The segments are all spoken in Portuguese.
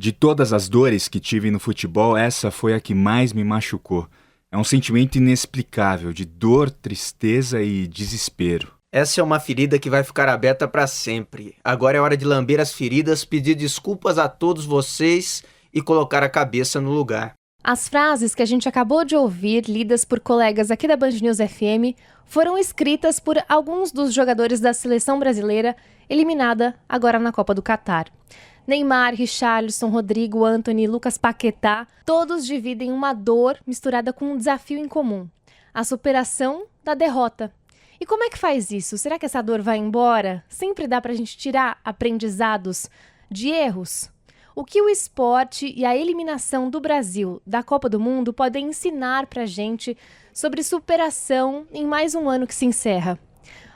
De todas as dores que tive no futebol, essa foi a que mais me machucou. É um sentimento inexplicável de dor, tristeza e desespero. Essa é uma ferida que vai ficar aberta para sempre. Agora é hora de lamber as feridas, pedir desculpas a todos vocês e colocar a cabeça no lugar. As frases que a gente acabou de ouvir, lidas por colegas aqui da Band News FM, foram escritas por alguns dos jogadores da seleção brasileira eliminada agora na Copa do Catar. Neymar, Richarlison, Rodrigo, Antony, Lucas Paquetá, todos dividem uma dor misturada com um desafio em comum: a superação da derrota. E como é que faz isso? Será que essa dor vai embora? Sempre dá pra gente tirar aprendizados de erros? O que o esporte e a eliminação do Brasil da Copa do Mundo podem ensinar pra gente sobre superação em mais um ano que se encerra?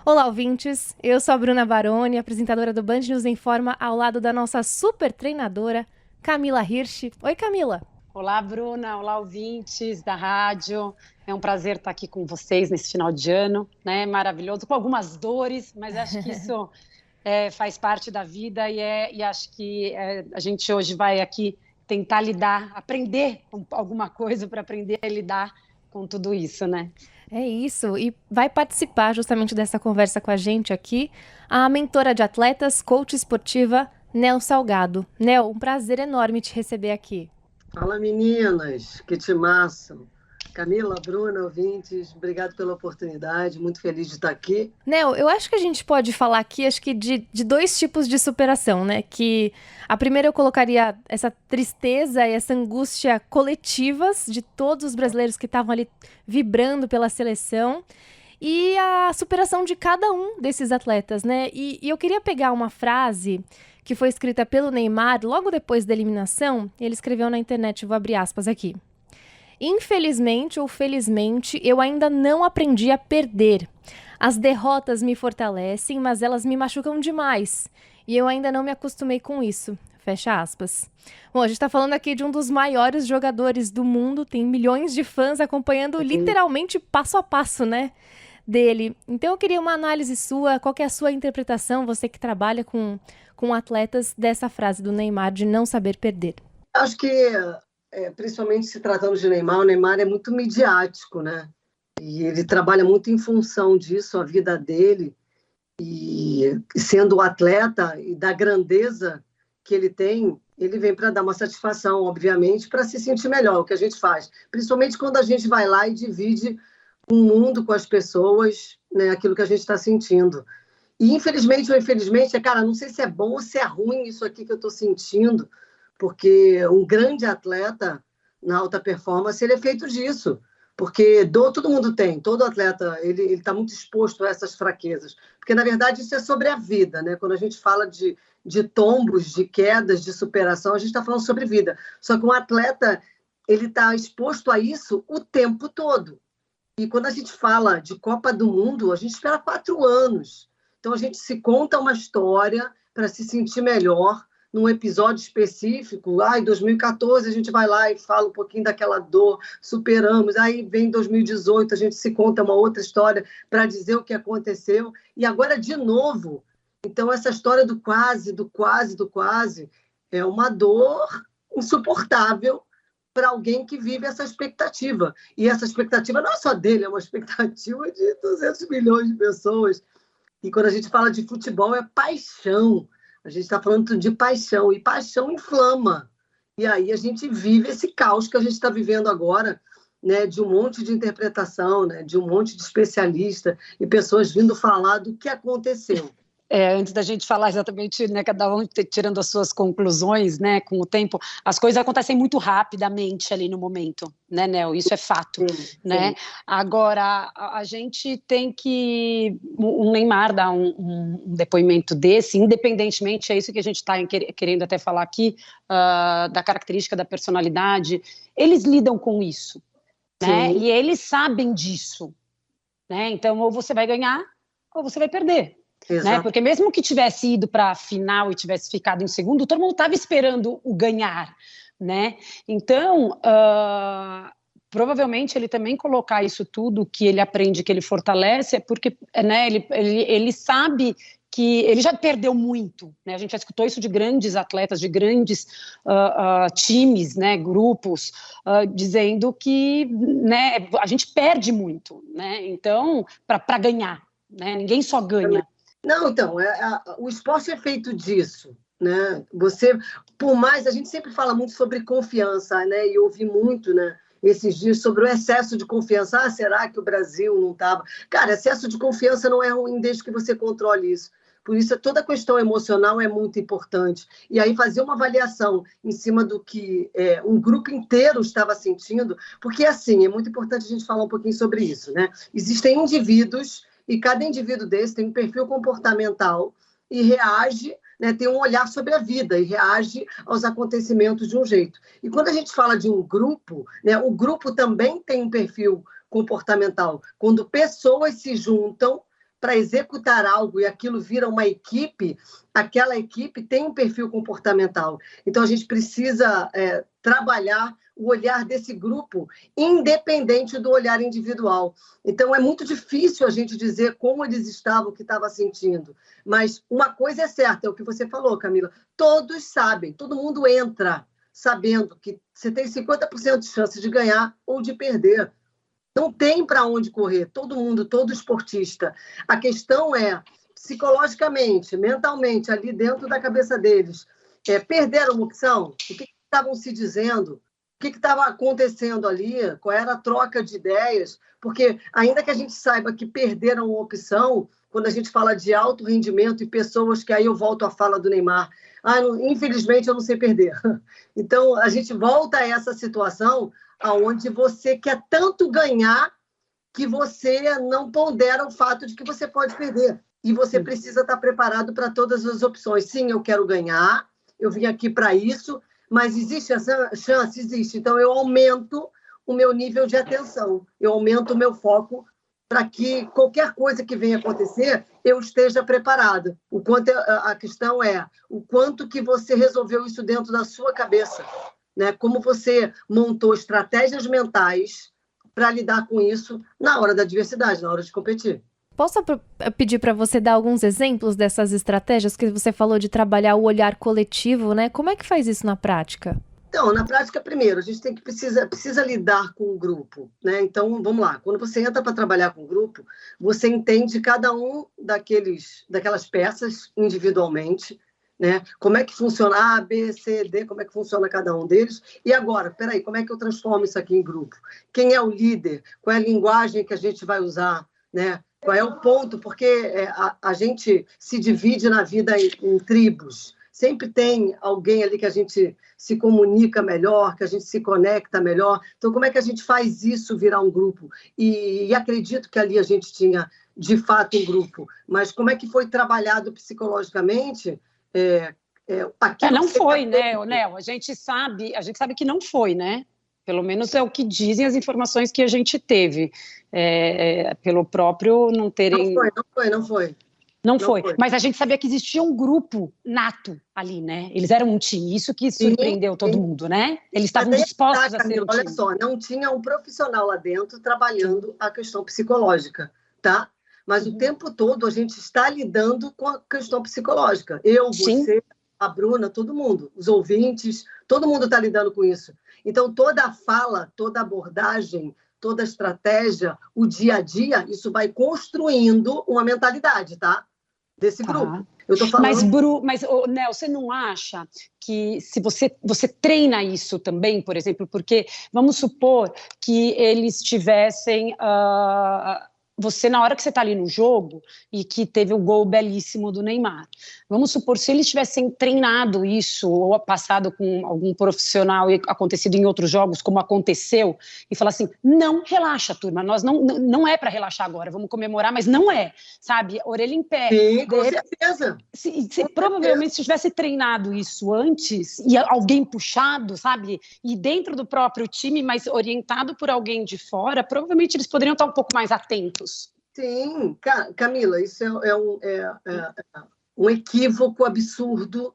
Olá, ouvintes! Eu sou a Bruna Baroni, apresentadora do Band News Informa, ao lado da nossa super treinadora, Camila Hirsch. Oi, Camila! Olá, Bruna! Olá, ouvintes da rádio! É um prazer estar aqui com vocês nesse final de ano, né? Maravilhoso, com algumas dores, mas acho que isso faz parte da vida e acho que a gente hoje vai aqui tentar aprender alguma coisa para aprender a lidar com tudo isso, né? É isso, e vai participar justamente dessa conversa com a gente aqui a mentora de atletas, coach esportiva, Nel Salgado. Nel, um prazer enorme te receber aqui. Fala, meninas, que timaço! Camila, Bruna, ouvintes, obrigado pela oportunidade, muito feliz de estar aqui. Nel, eu acho que a gente pode falar aqui, de dois tipos de superação, né? Que a primeira eu colocaria essa tristeza e essa angústia coletivas de todos os brasileiros que estavam ali vibrando pela seleção e a superação de cada um desses atletas, né? E eu queria pegar uma frase que foi escrita pelo Neymar logo depois da eliminação. Ele escreveu na internet, vou abrir aspas aqui. Infelizmente ou felizmente, eu ainda não aprendi a perder. As derrotas me fortalecem, mas elas me machucam demais. E eu ainda não me acostumei com isso. Fecha aspas. Bom, a gente tá falando aqui de um dos maiores jogadores do mundo, tem milhões de fãs acompanhando literalmente passo a passo, né, dele. Então eu queria uma análise sua, qual que é a sua interpretação, você que trabalha com atletas, dessa frase do Neymar de não saber perder. Acho que principalmente se tratando de Neymar, o Neymar é muito midiático, né? E ele trabalha muito em função disso, a vida dele, e sendo o atleta e da grandeza que ele tem, ele vem para dar uma satisfação, obviamente, para se sentir melhor, o que a gente faz. Principalmente quando a gente vai lá e divide o mundo com as pessoas, né, aquilo que a gente está sentindo. E infelizmente ou infelizmente, cara, não sei se é bom ou se é ruim isso aqui que eu estou sentindo, porque um grande atleta na alta performance, ele é feito disso, porque todo mundo tem, todo atleta, ele está muito exposto a essas fraquezas, porque na verdade isso é sobre a vida, né? Quando a gente fala de tombos, de quedas, de superação, a gente está falando sobre vida, só que um atleta, ele está exposto a isso o tempo todo, e quando a gente fala de Copa do Mundo, a gente espera 4 anos, então a gente se conta uma história para se sentir melhor, num episódio específico, em 2014 a gente vai lá e fala um pouquinho daquela dor, superamos, aí vem 2018, a gente se conta uma outra história para dizer o que aconteceu, e agora de novo. Então essa história do quase, é uma dor insuportável para alguém que vive essa expectativa, e essa expectativa não é só dele, é uma expectativa de 200 milhões de pessoas, e quando a gente fala de futebol é paixão. A gente está falando de paixão, e paixão inflama. E aí a gente vive esse caos que a gente está vivendo agora, né, de um monte de interpretação, né, de um monte de especialista e pessoas vindo falar do que aconteceu. Antes da gente falar exatamente, né, cada um tirando as suas conclusões, né, com o tempo, as coisas acontecem muito rapidamente ali no momento, né, Nel? Isso é fato, né? Sim. Agora, a gente tem que... O Neymar dá um depoimento desse, independentemente, é isso que a gente está querendo até falar aqui, da característica da personalidade, eles lidam com isso, né? E eles sabem disso, né? Então, ou você vai ganhar, ou você vai perder. Né? Porque mesmo que tivesse ido para a final e tivesse ficado em segundo, todo mundo estava esperando o ganhar, né? Então, provavelmente ele também colocar isso tudo que ele aprende, que ele fortalece, é porque, né, ele sabe que ele já perdeu muito, né? A gente já escutou isso de grandes atletas, de grandes times, né, grupos, dizendo que, né, a gente perde muito, né? Então, para ganhar, né? Ninguém só ganha. Não, então, o esporte é feito disso, né? Por mais, a gente sempre fala muito sobre confiança, né? E ouvi muito, né, esses dias sobre o excesso de confiança. Ah, será que o Brasil não estava? Cara, excesso de confiança não é ruim desde que você controle isso. Por isso, toda a questão emocional é muito importante. E aí fazer uma avaliação em cima do que um grupo inteiro estava sentindo, porque, assim, é muito importante a gente falar um pouquinho sobre isso, né? Existem indivíduos, e cada indivíduo desse tem um perfil comportamental e reage, né, tem um olhar sobre a vida e reage aos acontecimentos de um jeito. E quando a gente fala de um grupo, né, o grupo também tem um perfil comportamental. Quando pessoas se juntam para executar algo e aquilo vira uma equipe, aquela equipe tem um perfil comportamental. Então, a gente precisa trabalhar o olhar desse grupo, independente do olhar individual. Então, é muito difícil a gente dizer como eles estavam, o que estava sentindo. Mas uma coisa é certa, é o que você falou, Camila. Todos sabem, todo mundo entra sabendo que você tem 50% de chance de ganhar ou de perder. Não tem para onde correr, todo mundo, todo esportista. A questão é, psicologicamente, mentalmente, ali dentro da cabeça deles, perderam uma opção? O que estavam se dizendo? O que estava acontecendo ali? Qual era a troca de ideias? Porque, ainda que a gente saiba que perderam uma opção, quando a gente fala de alto rendimento e pessoas que aí eu volto à fala do Neymar, infelizmente eu não sei perder. Então, a gente volta a essa situação onde você quer tanto ganhar que você não pondera o fato de que você pode perder. E você precisa estar preparado para todas as opções. Sim, eu quero ganhar, eu vim aqui para isso, mas existe essa chance? Existe. Então, eu aumento o meu nível de atenção, eu aumento o meu foco para que qualquer coisa que venha acontecer, eu esteja preparada. A questão é o quanto que você resolveu isso dentro da sua cabeça, né? Como você montou estratégias mentais para lidar com isso na hora da adversidade, na hora de competir. Posso pedir para você dar alguns exemplos dessas estratégias que você falou de trabalhar o olhar coletivo, né? Como é que faz isso na prática? Então, na prática, primeiro, a gente precisa lidar com o grupo, né? Então, vamos lá. Quando você entra para trabalhar com o grupo, você entende cada um daquelas peças individualmente, né? Como é que funciona A, B, C, D, como é que funciona cada um deles. E agora, peraí, como é que eu transformo isso aqui em grupo? Quem é o líder? Qual é a linguagem que a gente vai usar, né? Qual é o ponto? Porque a gente se divide na vida em tribos. Sempre tem alguém ali que a gente se comunica melhor, que a gente se conecta melhor. Então, como é que a gente faz isso virar um grupo? E acredito que ali a gente tinha, de fato, um grupo. Mas como é que foi trabalhado psicologicamente? Não foi, né, Nel? A gente sabe que não foi, né? Pelo menos é o que dizem as informações que a gente teve. Pelo próprio não terem... Não foi. Mas a gente sabia que existia um grupo nato ali, né? Eles eram um time. Isso que surpreendeu todo mundo, né? Eles estavam dispostos a ser um time. Olha só, não tinha um profissional lá dentro trabalhando a questão psicológica, tá? Mas o tempo todo a gente está lidando com a questão psicológica. Eu, você, a Bruna, todo mundo, os ouvintes, todo mundo está lidando com isso. Então, toda a fala, toda a abordagem, toda a estratégia, o dia a dia, isso vai construindo uma mentalidade, tá? Desse grupo. Eu tô falando... Mas Nel, você não acha que se você treina isso também, por exemplo, porque vamos supor que eles tivessem... Você, na hora que você está ali no jogo e que teve o gol belíssimo do Neymar, vamos supor, se eles tivessem treinado isso ou passado com algum profissional e acontecido em outros jogos, como aconteceu, e falar assim, não, relaxa, turma, nós não é para relaxar agora, vamos comemorar, mas não é, sabe? Orelha em pé. Sim, com certeza. Provavelmente, se tivesse treinado isso antes, e alguém puxado, sabe? E dentro do próprio time, mas orientado por alguém de fora, provavelmente eles poderiam estar um pouco mais atentos. Sim, Camila, isso é um equívoco absurdo.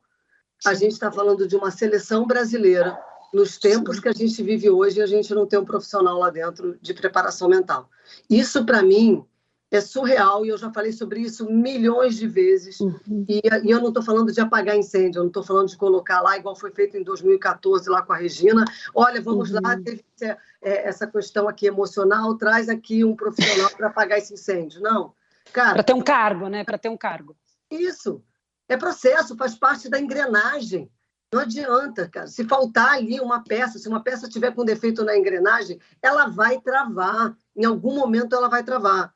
A gente está falando de uma seleção brasileira. Nos tempos que a gente vive hoje, a gente não tem um profissional lá dentro de preparação mental. Isso, para mim, é surreal, e eu já falei sobre isso milhões de vezes, e eu não estou falando de apagar incêndio, eu não estou falando de colocar lá, igual foi feito em 2014, lá com a Regina, olha, vamos lá, teve essa questão aqui emocional, traz aqui um profissional para apagar esse incêndio. Não, cara... Para ter um cargo, né? Para ter um cargo. Isso, é processo, faz parte da engrenagem. Não adianta, cara. Se faltar ali uma peça, se uma peça tiver com defeito na engrenagem, ela vai travar. Em algum momento ela vai travar.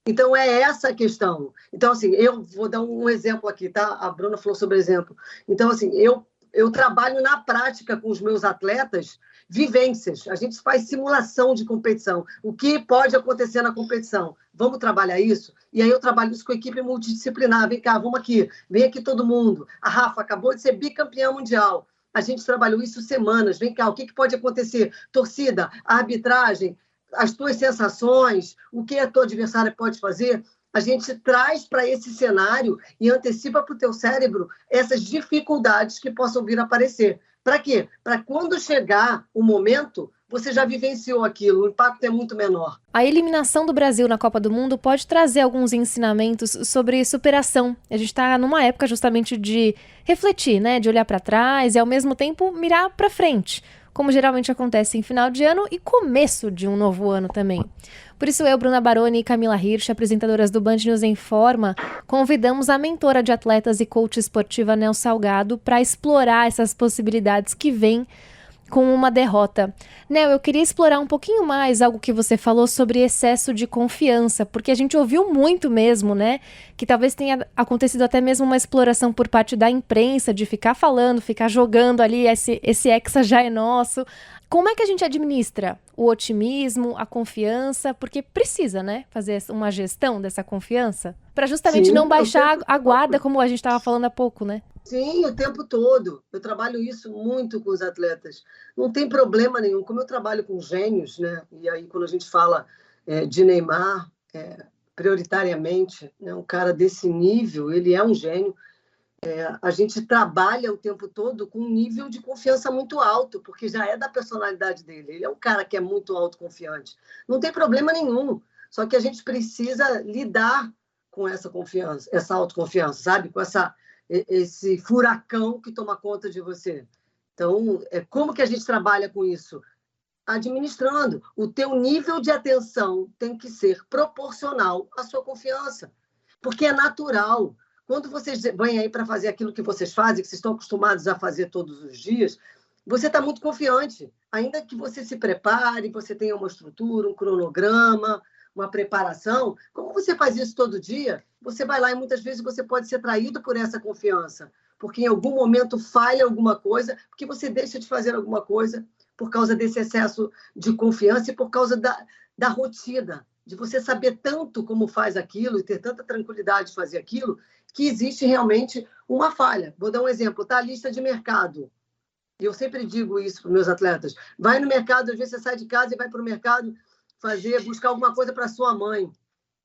Então, é essa a questão. Então, assim, eu vou dar um exemplo aqui, tá? A Bruna falou sobre exemplo. Então, assim, eu trabalho na prática com os meus atletas vivências. A gente faz simulação de competição. O que pode acontecer na competição? Vamos trabalhar isso? E aí eu trabalho isso com a equipe multidisciplinar. Vem cá, vamos aqui. Vem aqui todo mundo. A Rafa acabou de ser bicampeã mundial. A gente trabalhou isso semanas. Vem cá, o que pode acontecer? Torcida, arbitragem, as tuas sensações, o que a tua adversária pode fazer, a gente traz para esse cenário e antecipa para o teu cérebro essas dificuldades que possam vir a aparecer. Para quê? Para quando chegar o momento, você já vivenciou aquilo, o impacto é muito menor. A eliminação do Brasil na Copa do Mundo pode trazer alguns ensinamentos sobre superação. A gente está numa época justamente de refletir, né? De olhar para trás e, ao mesmo tempo, mirar para frente, como geralmente acontece em final de ano e começo de um novo ano também. Por isso eu, Bruna Baroni e Camila Hirsch, apresentadoras do Band News em Forma, convidamos a mentora de atletas e coach esportiva Nel Salgado para explorar essas possibilidades que vêm com uma derrota. Nel, eu queria explorar um pouquinho mais algo que você falou sobre excesso de confiança, porque a gente ouviu muito mesmo, né? Que talvez tenha acontecido até mesmo uma exploração por parte da imprensa, de ficar falando, ficar jogando ali, esse hexa já é nosso. Como é que a gente administra o otimismo, a confiança? Porque precisa, né? Fazer uma gestão dessa confiança, para justamente não baixar a guarda, como a gente estava falando há pouco, né? Sim, o tempo todo. Eu trabalho isso muito com os atletas. Não tem problema nenhum. Como eu trabalho com gênios, né? E aí, quando a gente fala de Neymar, prioritariamente, né? Um cara desse nível, ele é um gênio. A gente trabalha o tempo todo com um nível de confiança muito alto, porque já é da personalidade dele. Ele é um cara que é muito autoconfiante. Não tem problema nenhum. Só que a gente precisa lidar com essa confiança, essa autoconfiança, sabe? Com esse furacão que toma conta de você. Então, como que a gente trabalha com isso? Administrando. O teu nível de atenção tem que ser proporcional à sua confiança, porque é natural. Quando vocês vêm aí para fazer aquilo que vocês fazem, que vocês estão acostumados a fazer todos os dias, você está muito confiante. Ainda que você se prepare, você tenha uma estrutura, um cronograma, uma preparação, como você faz isso todo dia, você vai lá e muitas vezes você pode ser traído por essa confiança, porque em algum momento falha alguma coisa, porque você deixa de fazer alguma coisa por causa desse excesso de confiança e por causa da rotina, de você saber tanto como faz aquilo e ter tanta tranquilidade de fazer aquilo, que existe realmente uma falha. Vou dar um exemplo, tá? A lista de mercado. E eu sempre digo isso para os meus atletas. Vai no mercado, às vezes você sai de casa e vai para o mercado buscar alguma coisa para sua mãe.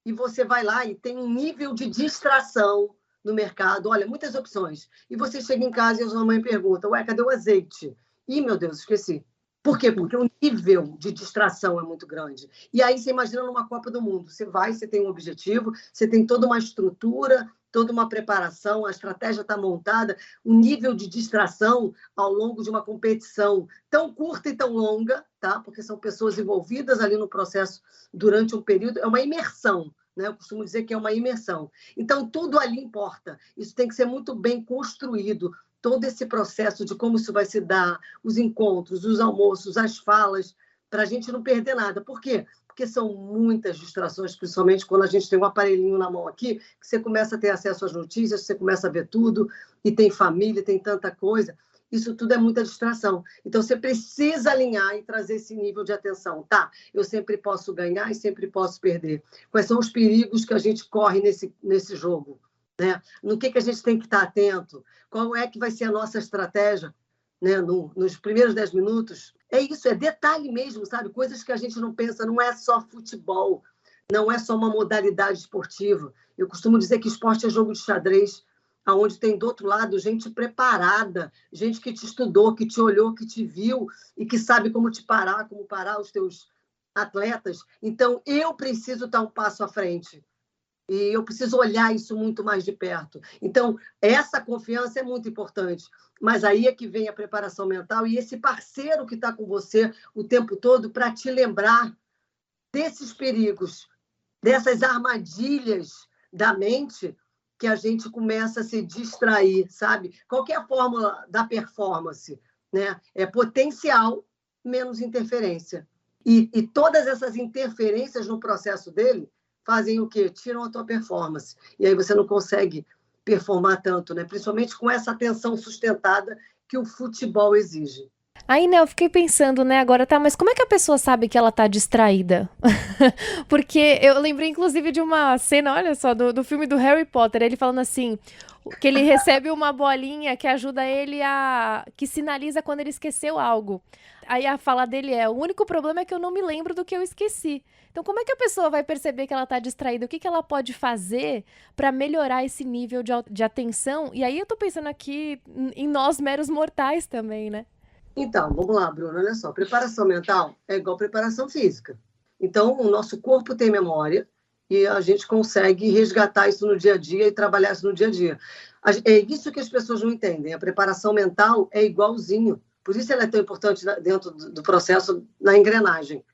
E você vai lá e tem um nível de distração no mercado. Olha, muitas opções. E você chega em casa e a sua mãe pergunta, ué, cadê o azeite? Ih, meu Deus, esqueci. Por quê? Porque o nível de distração é muito grande. E aí você imagina numa Copa do Mundo. Você vai, você tem um objetivo, você tem toda uma estrutura, toda uma preparação, a estratégia está montada, o nível de distração ao longo de uma competição tão curta e tão longa, tá? Porque são pessoas envolvidas ali no processo durante um período, é uma imersão, né? Eu costumo dizer que é uma imersão. Então, tudo ali importa. Isso tem que ser muito bem construído, todo esse processo de como isso vai se dar, os encontros, os almoços, as falas, para a gente não perder nada. Por quê? Porque são muitas distrações, principalmente quando a gente tem um aparelhinho na mão aqui, que você começa a ter acesso às notícias, você começa a ver tudo, e tem família, tem tanta coisa. Isso tudo é muita distração. Então, você precisa alinhar e trazer esse nível de atenção. Tá, eu sempre posso ganhar e sempre posso perder. Quais são os perigos que a gente corre nesse jogo? Né? No que a gente tem que estar atento? Qual é que vai ser a nossa estratégia, né? Nos primeiros 10 minutos? É isso, é detalhe mesmo, sabe? Coisas que a gente não pensa, não é só futebol, não é só uma modalidade esportiva. Eu costumo dizer que esporte é jogo de xadrez, onde tem do outro lado gente preparada, gente que te estudou, que te olhou, que te viu e que sabe como te parar, como parar os teus atletas. Então, eu preciso estar um passo à frente. E eu preciso olhar isso muito mais de perto. Então, essa confiança é muito importante. Mas aí é que vem a preparação mental e esse parceiro que está com você o tempo todo para te lembrar desses perigos, dessas armadilhas da mente que a gente começa a se distrair, sabe? Qual que é a fórmula da performance? Né? É potencial menos interferência. E todas essas interferências no processo dele fazem o quê? Tiram a tua performance. E aí você não consegue performar tanto, né? Principalmente com essa atenção sustentada que o futebol exige. Aí, né, eu fiquei pensando, né, agora, tá, mas como é que a pessoa sabe que ela tá distraída? Porque eu lembrei, inclusive, de uma cena, olha só, do filme do Harry Potter, ele falando assim, que ele recebe uma bolinha que ajuda ele que sinaliza quando ele esqueceu algo. Aí a fala dele é, o único problema é que eu não me lembro do que eu esqueci. Então, como é que a pessoa vai perceber que ela tá distraída? O que ela pode fazer para melhorar esse nível de atenção? E aí eu tô pensando aqui em nós, meros mortais também, né? Então, vamos lá, Bruno, olha só. Preparação mental é igual preparação física. Então, o nosso corpo tem memória e a gente consegue resgatar isso no dia a dia e trabalhar isso no dia a dia. É isso que as pessoas não entendem. A preparação mental é igualzinho. Por isso ela é tão importante dentro do processo, na engrenagem.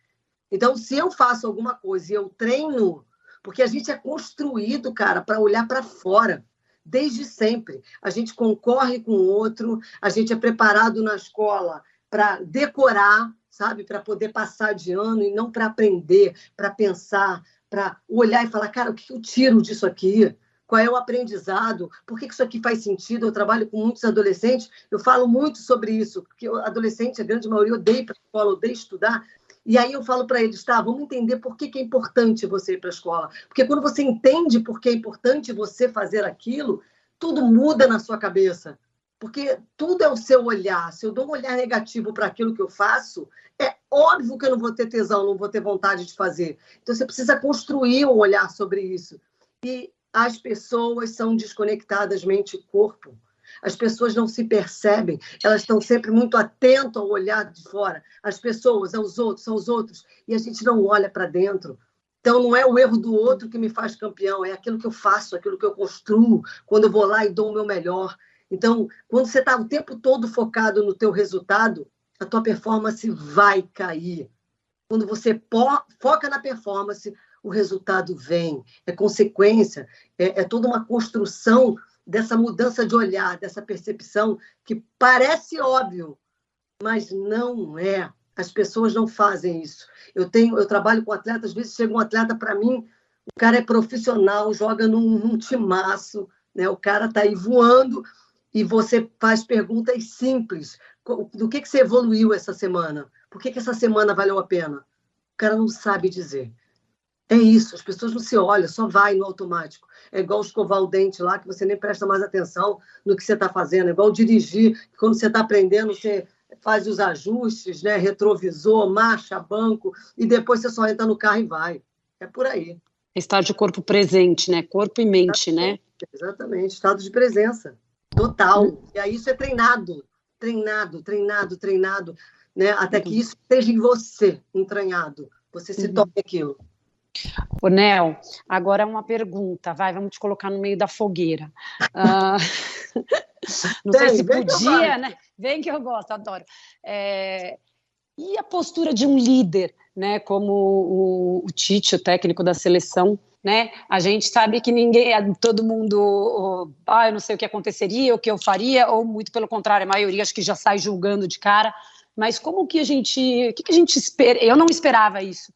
Então, se eu faço alguma coisa e eu treino, porque a gente é construído, cara, para olhar para fora. Desde sempre. A gente concorre com o outro, a gente é preparado na escola para decorar, sabe? Para poder passar de ano e não para aprender, para pensar, para olhar e falar, cara, o que eu tiro disso aqui? Qual é o aprendizado? Por que isso aqui faz sentido? Eu trabalho com muitos adolescentes, eu falo muito sobre isso, porque o adolescente, a grande maioria, odeia ir para a escola, odeia estudar. E aí eu falo para eles, tá, vamos entender por que é importante você ir para a escola. Porque quando você entende por que é importante você fazer aquilo, tudo muda na sua cabeça. Porque tudo é o seu olhar. Se eu dou um olhar negativo para aquilo que eu faço, é óbvio que eu não vou ter tesão, não vou ter vontade de fazer. Então você precisa construir um olhar sobre isso. E as pessoas são desconectadas mente e corpo. As pessoas não se percebem, elas estão sempre muito atentas ao olhar de fora. As pessoas, são os outros, e a gente não olha para dentro. Então, não é o erro do outro que me faz campeão, é aquilo que eu faço, aquilo que eu construo, quando eu vou lá e dou o meu melhor. Então, quando você está o tempo todo focado no teu resultado, a tua performance vai cair. Quando você foca na performance, o resultado vem. É consequência, é toda uma construção dessa mudança de olhar, dessa percepção que parece óbvio, mas não é. As pessoas não fazem isso. Eu trabalho com atletas, às vezes chega um atleta para mim, o cara é profissional, joga num timaço, né? O cara está aí voando e você faz perguntas simples. Do que você evoluiu essa semana? Por que essa semana valeu a pena? O cara não sabe dizer. É isso, as pessoas não se olham, só vai no automático. É igual escovar o dente lá, que você nem presta mais atenção no que você está fazendo. É igual dirigir, que quando você está aprendendo, você faz os ajustes, né? Retrovisor, marcha, banco, e depois você só entra no carro e vai. É por aí. Estar de corpo presente, né? Corpo e mente, né? Exatamente, estado de presença. Total. E aí isso é treinado, né? Até que isso esteja em você, entranhado. Você se torne aquilo. Ô, Nel, agora uma pergunta, vamos te colocar no meio da fogueira. Não sei se podia, né? Vem que eu gosto, adoro. E a postura de um líder, né? Como o Tite, o técnico da seleção, né? A gente sabe que todo mundo, eu não sei o que aconteceria, o que eu faria, ou muito pelo contrário, a maioria acho que já sai julgando de cara. Mas o que a gente espera? Eu não esperava isso.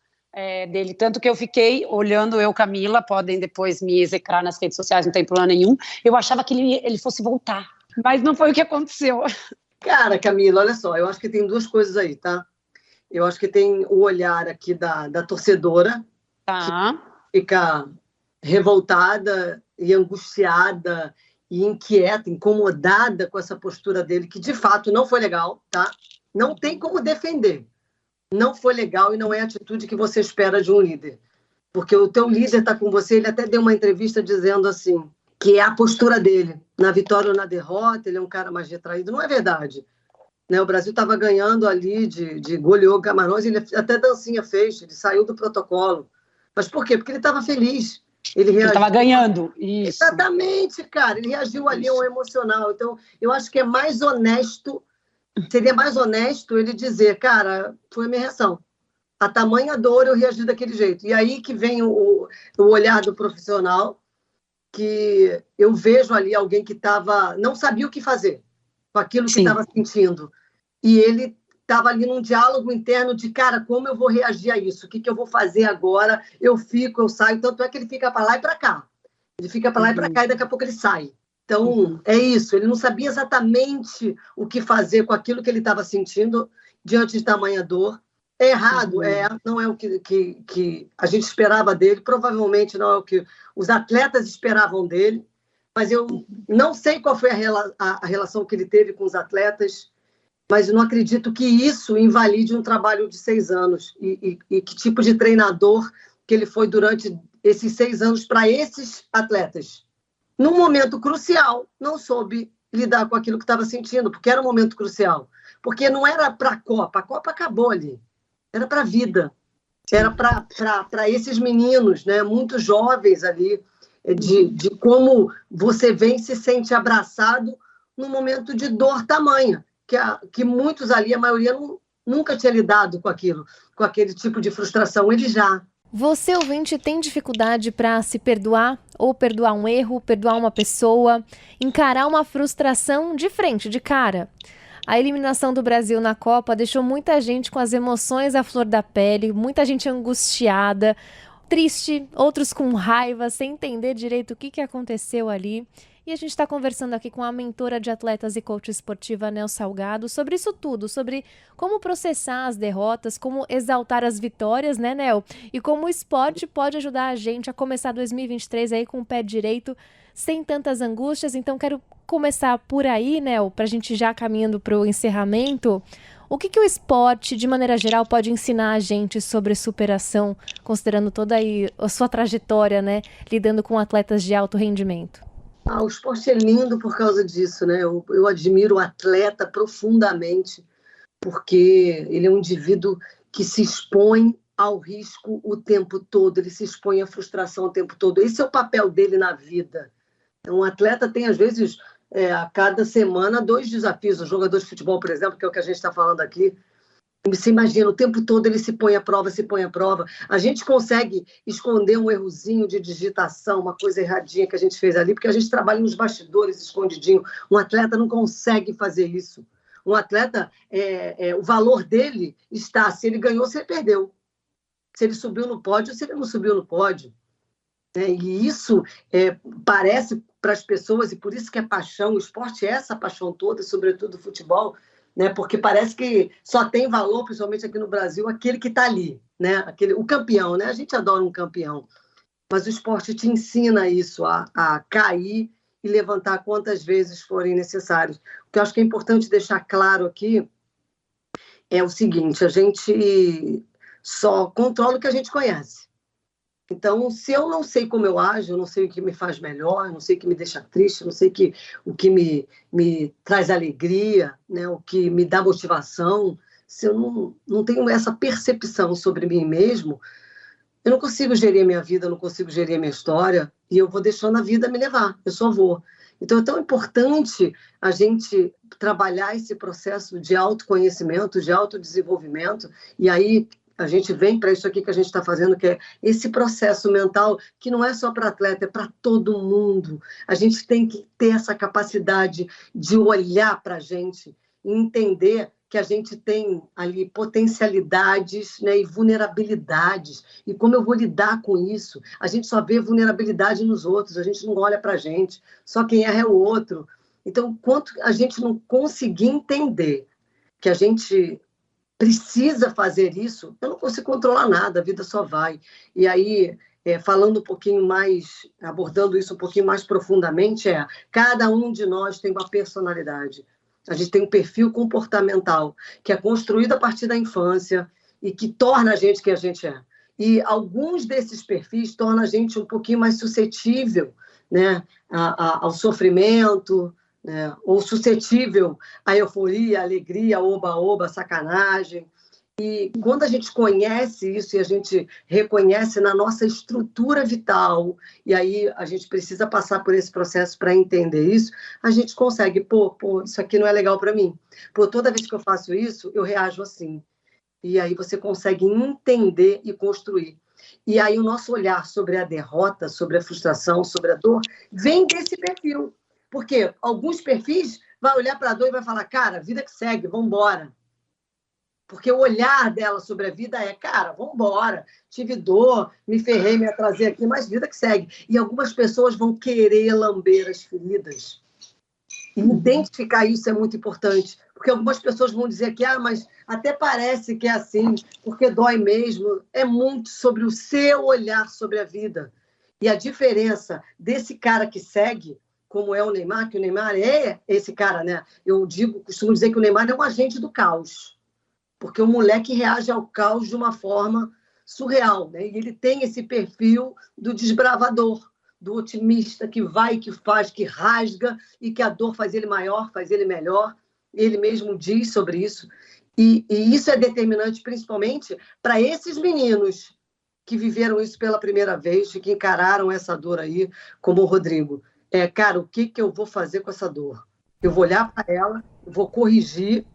Dele, tanto que eu fiquei olhando, Camila, podem depois me execrar nas redes sociais, não tem problema nenhum, eu achava que ele fosse voltar, mas não foi o que aconteceu. Cara, Camila, olha só, eu acho que tem duas coisas aí, tá? Eu acho que tem o olhar aqui da torcedora, tá, que fica revoltada e angustiada e inquieta, incomodada com essa postura dele, que de fato não foi legal, tá? Não tem como defender. Não foi legal e não é a atitude que você espera de um líder. Porque o teu líder está com você, ele até deu uma entrevista dizendo assim, que é a postura dele, na vitória ou na derrota, ele é um cara mais retraído. Não é verdade. Né? O Brasil estava ganhando ali, goleou o Camarões, ele até dancinha fez, ele saiu do protocolo. Mas por quê? Porque ele estava feliz. Ele Ele reagiu. estava ganhando. Isso. Exatamente, cara. Ele reagiu ali ao emocional. Então, eu acho que é mais honesto, seria mais honesto ele dizer, cara, foi a minha reação. A tamanha dor eu reagi daquele jeito. E aí que vem o olhar do profissional, que eu vejo ali alguém que não sabia o que fazer com aquilo que Sim. estava sentindo. E ele estava ali num diálogo interno de, cara, como eu vou reagir a isso? O que eu vou fazer agora? Eu fico, eu saio. Tanto é que ele fica para lá e para cá. Ele fica para lá e para cá e daqui a pouco ele sai. Então, é isso. Ele não sabia exatamente o que fazer com aquilo que ele estava sentindo diante de tamanha dor. É errado, não é o que a gente esperava dele, provavelmente não é o que os atletas esperavam dele, mas eu não sei qual foi a relação que ele teve com os atletas, mas eu não acredito que isso invalide um trabalho de 6 anos e que tipo de treinador que ele foi durante esses 6 anos para esses atletas. Num momento crucial, não soube lidar com aquilo que estava sentindo, porque era um momento crucial. Porque não era para a Copa acabou ali. Era para a vida. Era para esses meninos, né, muito jovens ali, de como você vem e se sente abraçado num momento de dor tamanha, que muitos ali, a maioria, nunca tinha lidado com aquilo, com aquele tipo de frustração. Ele já. Você, ouvinte, tem dificuldade para se perdoar ou perdoar um erro, perdoar uma pessoa, encarar uma frustração de frente, de cara? A eliminação do Brasil na Copa deixou muita gente com as emoções à flor da pele, muita gente angustiada, triste, outros com raiva, sem entender direito o que aconteceu ali. E a gente está conversando aqui com a mentora de atletas e coach esportiva, Nel Salgado, sobre isso tudo, sobre como processar as derrotas, como exaltar as vitórias, né, Nel? E como o esporte pode ajudar a gente a começar 2023 aí com o pé direito, sem tantas angústias. Então, quero começar por aí, Nel, para a gente já caminhando para o encerramento. O que o esporte, de maneira geral, pode ensinar a gente sobre superação, considerando toda aí a sua trajetória, né, lidando com atletas de alto rendimento? O esporte é lindo por causa disso, né? Eu admiro o atleta profundamente, porque ele é um indivíduo que se expõe ao risco o tempo todo, ele se expõe à frustração o tempo todo. Esse é o papel dele na vida. Um atleta tem, às vezes, a cada semana, 2 desafios. O jogador de futebol, por exemplo, que é o que a gente está falando aqui, você imagina, o tempo todo ele se põe à prova, se põe à prova. A gente consegue esconder um errozinho de digitação, uma coisa erradinha que a gente fez ali, porque a gente trabalha nos bastidores, escondidinho. Um atleta não consegue fazer isso. Um atleta, o valor dele está se ele ganhou, se ele perdeu. Se ele subiu no pódio, se ele não subiu no pódio. E isso parece para as pessoas, e por isso que é paixão, o esporte é essa paixão toda, sobretudo o futebol, né? Porque parece que só tem valor, principalmente aqui no Brasil, aquele que está ali, né? O campeão, né? A gente adora um campeão, mas o esporte te ensina isso, a cair e levantar quantas vezes forem necessários. O que eu acho que é importante deixar claro aqui é o seguinte: a gente só controla o que a gente conhece. Então, se eu não sei como eu ajo, eu não sei o que me faz melhor, eu não sei o que me deixa triste, eu não sei o que me traz alegria, né, o que me dá motivação, se eu não tenho essa percepção sobre mim mesmo, eu não consigo gerir a minha vida, eu não consigo gerir a minha história, e eu vou deixando a vida me levar, eu só vou. Então, é tão importante a gente trabalhar esse processo de autoconhecimento, de autodesenvolvimento, e aí a gente vem para isso aqui que a gente está fazendo, que é esse processo mental, que não é só para atleta, é para todo mundo. A gente tem que ter essa capacidade de olhar para a gente e entender que a gente tem ali potencialidades, né, e vulnerabilidades. E como eu vou lidar com isso? A gente só vê vulnerabilidade nos outros, a gente não olha para a gente, só quem erra é o outro. Então, enquanto a gente não conseguir entender que a gente precisa fazer isso, eu não consigo controlar nada, a vida só vai. E aí, falando um pouquinho mais, abordando isso um pouquinho mais profundamente, cada um de nós tem uma personalidade. A gente tem um perfil comportamental que é construído a partir da infância e que torna a gente quem a gente é. E alguns desses perfis tornam a gente um pouquinho mais suscetível, né, ao sofrimento, né, ou suscetível à euforia, à alegria, oba-oba, sacanagem. E quando a gente conhece isso e a gente reconhece na nossa estrutura vital, e aí a gente precisa passar por esse processo para entender isso, a gente consegue, isso aqui não é legal para mim. Toda vez que eu faço isso, eu reajo assim. E aí você consegue entender e construir. E aí o nosso olhar sobre a derrota, sobre a frustração, sobre a dor, vem desse perfil. Porque alguns perfis vão olhar para a dor e vai falar, cara, vida que segue, vamos embora. Porque o olhar dela sobre a vida é, cara, vamos embora, tive dor, me ferrei, me atrasei aqui, mas vida que segue. E algumas pessoas vão querer lamber as feridas. E identificar isso é muito importante. Porque algumas pessoas vão dizer que, mas até parece que é assim, porque dói mesmo. É muito sobre o seu olhar sobre a vida. E a diferença desse cara que segue, como é o Neymar, que o Neymar é esse cara, né? Costumo dizer que o Neymar é um agente do caos. Porque o moleque reage ao caos de uma forma surreal, né? E ele tem esse perfil do desbravador, do otimista que vai, que faz, que rasga, e que a dor faz ele maior, faz ele melhor. Ele mesmo diz sobre isso. E isso é determinante, principalmente, para esses meninos que viveram isso pela primeira vez e que encararam essa dor aí, como o Rodrigo. Cara, o que eu vou fazer com essa dor? Eu vou olhar para ela, vou corrigir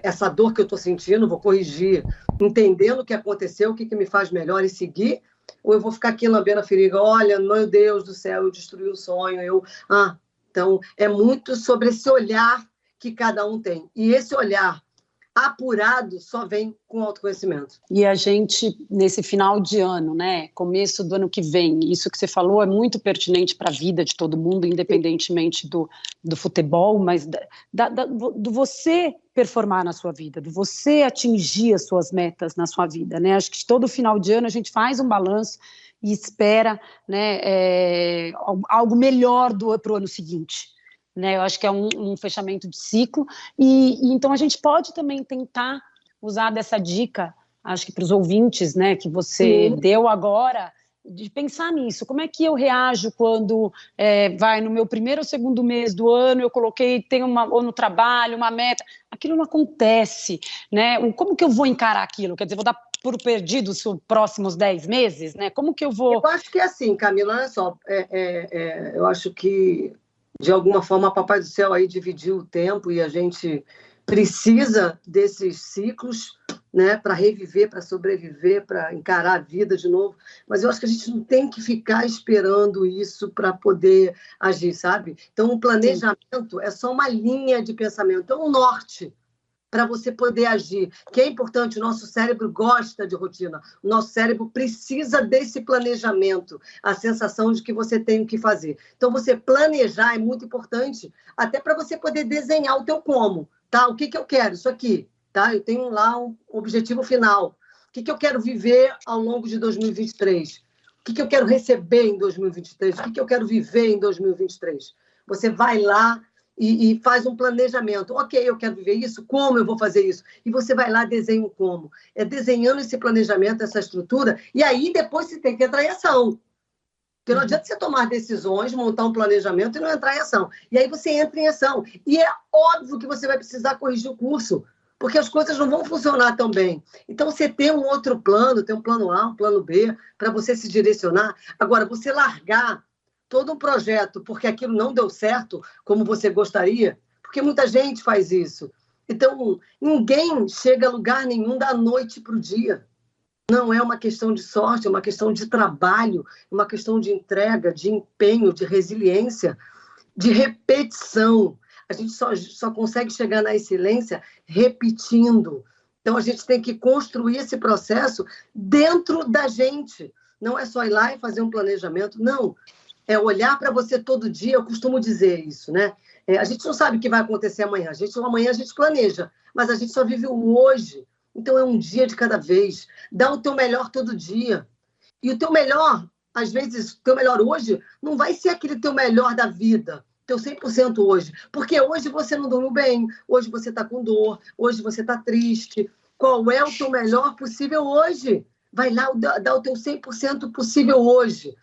essa dor que eu estou sentindo, vou corrigir, entendendo o que aconteceu, o que me faz melhor e seguir, ou eu vou ficar aqui lambendo a ferida, olha, meu Deus do céu, eu destruí o sonho, Então, é muito sobre esse olhar que cada um tem. E esse olhar apurado só vem com autoconhecimento. E a gente, nesse final de ano, né, começo do ano que vem, isso que você falou é muito pertinente para a vida de todo mundo, independentemente do futebol, mas do você performar na sua vida, do você atingir as suas metas na sua vida, né? Acho que todo final de ano a gente faz um balanço e espera, né, algo melhor para o ano seguinte. Né, eu acho que é um fechamento de ciclo, e então a gente pode também tentar usar dessa dica, acho que para os ouvintes, né, que você deu agora, de pensar nisso, como é que eu reajo quando vai no meu primeiro ou segundo mês do ano, eu ou no trabalho, uma meta, aquilo não acontece, né, como que eu vou encarar aquilo, quer dizer, vou dar por perdido os próximos 10 meses, né, como que eu vou... Eu acho que é assim, Camila, olha só, eu acho que de alguma forma, Papai do Céu aí dividiu o tempo e a gente precisa desses ciclos, né, para reviver, para sobreviver, para encarar a vida de novo. Mas eu acho que a gente não tem que ficar esperando isso para poder agir, sabe? Então, o planejamento é só uma linha de pensamento, é um norte para você poder agir, que é importante. O nosso cérebro gosta de rotina, o nosso cérebro precisa desse planejamento, a sensação de que você tem o que fazer. Então, você planejar é muito importante, até para você poder desenhar o teu como, tá? O que eu quero? Isso aqui, tá? Eu tenho lá um objetivo final. O que eu quero viver ao longo de 2023? O que eu quero receber em 2023? O que eu quero viver em 2023? Você vai lá e faz um planejamento. Ok, eu quero viver isso, como eu vou fazer isso? E você vai lá, desenha o como. É desenhando esse planejamento, essa estrutura, e aí depois você tem que entrar em ação. Porque não adianta você tomar decisões, montar um planejamento e não entrar em ação. E aí você entra em ação. E é óbvio que você vai precisar corrigir o curso, porque as coisas não vão funcionar tão bem. Então, você tem um outro plano, tem um plano A, um plano B, para você se direcionar. Agora, você largar todo um projeto porque aquilo não deu certo como você gostaria, porque muita gente faz isso. Então, ninguém chega a lugar nenhum da noite para o dia. Não é uma questão de sorte, é uma questão de trabalho, uma questão de entrega, de empenho, de resiliência, de repetição. A gente só consegue chegar na excelência repetindo. Então, a gente tem que construir esse processo dentro da gente. Não é só ir lá e fazer um planejamento, não. É olhar para você todo dia, eu costumo dizer isso, né? A gente não sabe o que vai acontecer amanhã. Amanhã a gente planeja, mas a gente só vive o hoje. Então, é um dia de cada vez. Dá o teu melhor todo dia. E o teu melhor, às vezes, o teu melhor hoje não vai ser aquele teu melhor da vida, teu 100% hoje. Porque hoje você não dormiu bem, hoje você está com dor, hoje você está triste. Qual é o teu melhor possível hoje? Vai lá dar o teu 100% possível hoje,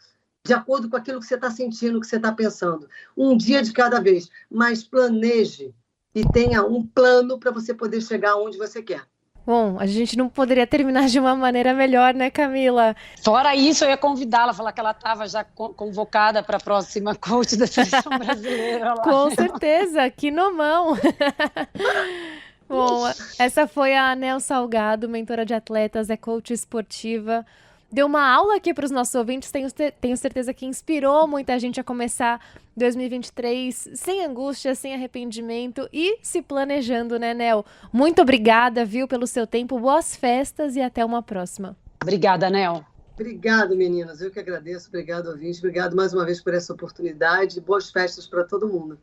de acordo com aquilo que você está sentindo, que você está pensando. Um dia de cada vez. Mas planeje e tenha um plano para você poder chegar onde você quer. Bom, a gente não poderia terminar de uma maneira melhor, né, Camila? Fora isso, eu ia convidá-la, falar que ela estava já convocada para a próxima coach da seleção brasileira. Lá. Com certeza, que nomão! Bom, essa foi a Anel Salgado, mentora de atletas, é coach esportiva. Deu uma aula aqui para os nossos ouvintes, tenho certeza que inspirou muita gente a começar 2023 sem angústia, sem arrependimento e se planejando, né, Nel? Muito obrigada, viu, pelo seu tempo, boas festas e até uma próxima. Obrigada, Nel. Obrigado, meninas. Eu que agradeço. Obrigado, ouvinte. Obrigado mais uma vez por essa oportunidade. Boas festas para todo mundo.